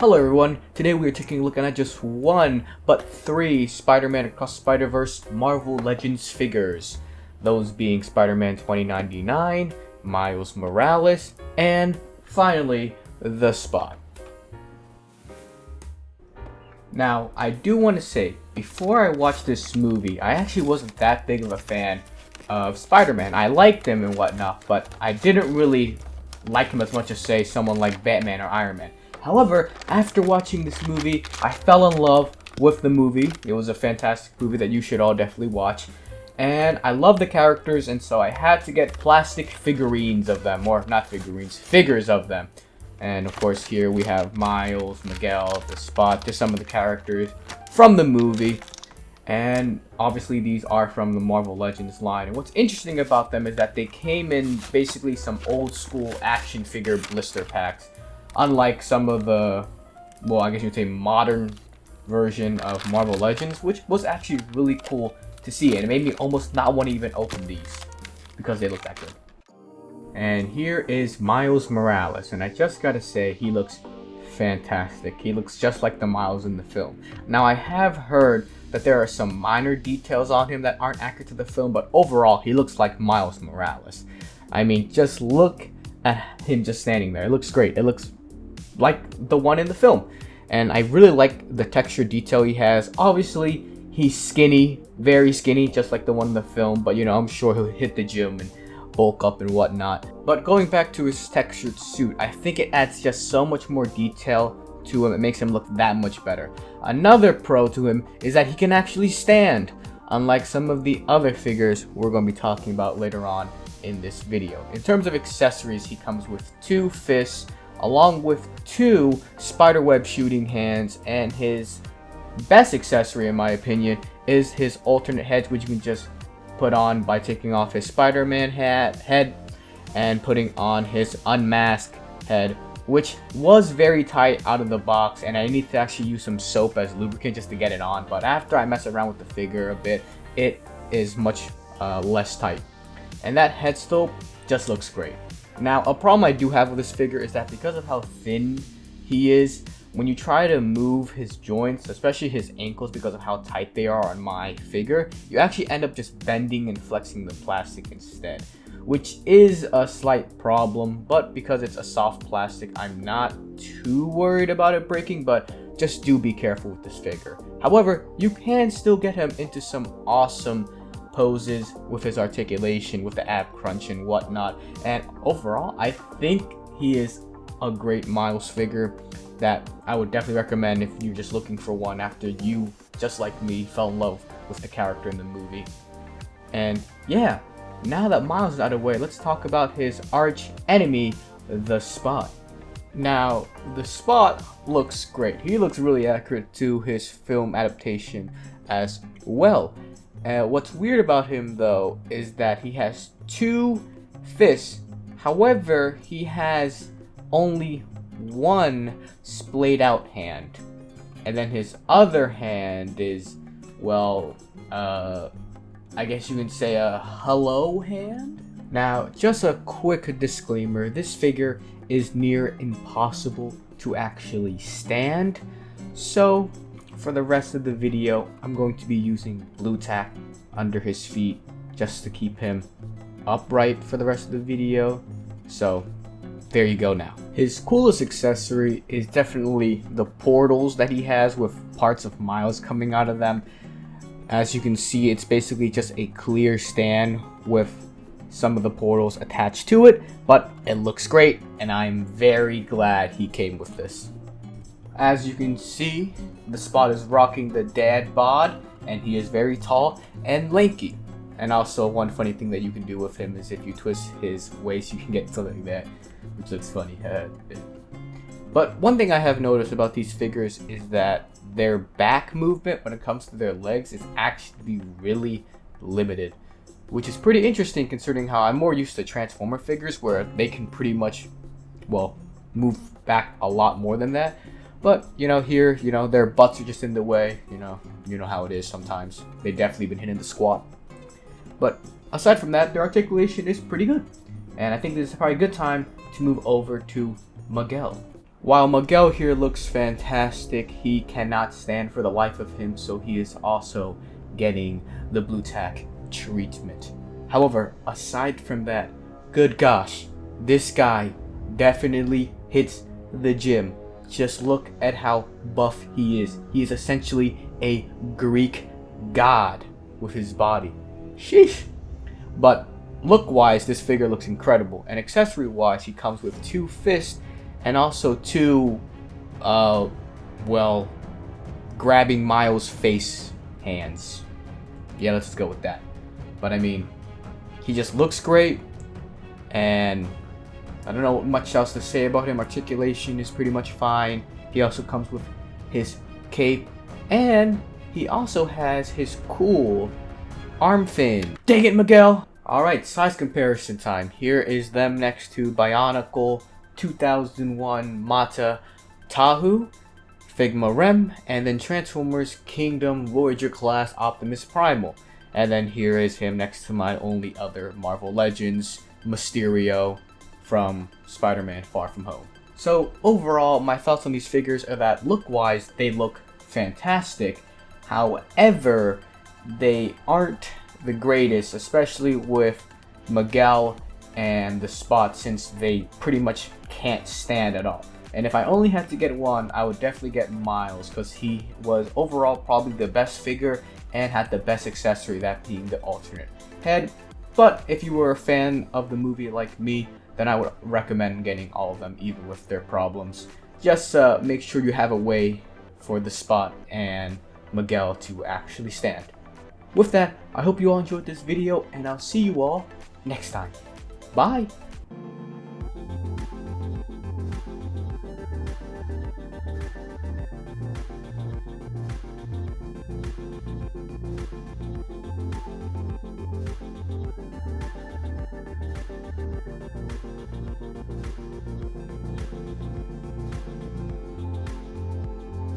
Hello everyone, today we are taking a look at not just one, but three Spider-Man Across the Spiderverse Marvel Legends figures. Those being Spider-Man 2099, Miles Morales, and finally, the Spot. Now, I do want to say, before I watched this movie, I actually wasn't that big of a fan of Spider-Man. I liked him and whatnot, but I didn't really like him as much as, say, someone like Batman or Iron Man. However, after watching this movie, I fell in love with the movie. It was a fantastic movie that you should all definitely watch. And I love the characters, and so I had to get plastic figurines of them. Or not figurines, figures of them. And of course here we have Miles, Miguel, the Spot, just some of the characters from the movie. And obviously these are from the Marvel Legends line. And what's interesting about them is that they came in basically some old school action figure blister packs. Unlike some of the, well, I guess you'd say modern version of Marvel Legends, which was actually really cool to see. And it made me almost not want to even open these because they look that good. And here is Miles Morales. And I just gotta say, he looks fantastic. He looks just like the Miles in the film. Now, I have heard that there are some minor details on him that aren't accurate to the film, but overall, he looks like Miles Morales. I mean, just look at him just standing there. It looks great. It looks like the one in the film. And I really like the texture detail he has. Obviously, he's skinny, very skinny, just like the one in the film. But, you know, I'm sure he'll hit the gym and bulk up and whatnot. But going back to his textured suit, I think it adds just so much more detail to him. It makes him look that much better. Another pro to him is that he can actually stand, unlike some of the other figures we're going to be talking about later on in this video. In terms of accessories, he comes with 2 fists, along with 2 spiderweb shooting hands, and his best accessory, in my opinion, is his alternate heads, which you can just put on by taking off his Spider-Man head and putting on his unmasked head, which was very tight out of the box, and I need to actually use some soap as lubricant just to get it on. But after I mess around with the figure a bit, it is much less tight. And that head sculpt just looks great. Now, a problem I do have with this figure is that because of how thin he is, when you try to move his joints, especially his ankles because of how tight they are on my figure, you actually end up just bending and flexing the plastic instead, which is a slight problem. But because it's a soft plastic, I'm not too worried about it breaking, but just do be careful with this figure. However, you can still get him into some awesome poses with his articulation, with the ab crunch and whatnot. And overall, I think he is a great Miles figure that I would definitely recommend if you're just looking for one after you, just like me, fell in love with the character in the movie. And yeah, now that Miles is out of the way, let's talk about his arch enemy, the Spot. Now, the Spot looks great. He looks really accurate to his film adaptation as well. What's weird about him, though, is that he has 2 fists. However, he has only 1 splayed out hand. And then his other hand is, well, I guess you can say a hello hand? Now, just a quick disclaimer, this figure is near impossible to actually stand. So, for the rest of the video, I'm going to be using blue tack under his feet just to keep him upright for the rest of the video. So, there you go now. His coolest accessory is definitely the portals that he has with parts of Miles coming out of them. As you can see, it's basically just a clear stand with some of the portals attached to it, but it looks great, and I'm very glad he came with this. As you can see, the Spot is rocking the dad bod, and he is very tall and lanky. And also, one funny thing that you can do with him is if you twist his waist, you can get something like that, which looks funny. But one thing I have noticed about these figures is that their back movement when it comes to their legs is actually really limited, which is pretty interesting considering how I'm more used to Transformer figures where they can pretty much, well, move back a lot more than that. But, you know, here, you know, their butts are just in the way, you know how it is sometimes. They've definitely been hitting the squat. But aside from that, their articulation is pretty good. And I think this is probably a good time to move over to Miguel. While Miguel here looks fantastic, he cannot stand for the life of him, so he is also getting the blue tack treatment. However, aside from that, good gosh, this guy definitely hits the gym. Just look at how buff he is. He is essentially a Greek god with his body. Sheesh. But look-wise, this figure looks incredible. And accessory-wise, he comes with 2 fists and also 2, well, grabbing Miles' face hands. Yeah, let's just go with that. But I mean, he just looks great, and I don't know much else to say about him. Articulation is pretty much fine. He also comes with his cape, and he also has his cool arm fin. Dang it, Miguel! Alright, size comparison time. Here is them next to Bionicle 2001 Mata Tahu, Figma Rem, and then Transformers Kingdom Voyager Class Optimus Primal. And then here is him next to my only other Marvel Legends, Mysterio from Spider-Man Far From Home. So overall, my thoughts on these figures are that look-wise, they look fantastic. However, they aren't the greatest, especially with Miguel and the Spot, since they pretty much can't stand at all. And if I only had to get one, I would definitely get Miles, because he was overall probably the best figure and had the best accessory, that being the alternate head. But if you were a fan of the movie like me, then I would recommend getting all of them, even with their problems. Just make sure you have a way for the Spot and Miguel to actually stand. With that, I hope you all enjoyed this video, and I'll see you all next time. Bye!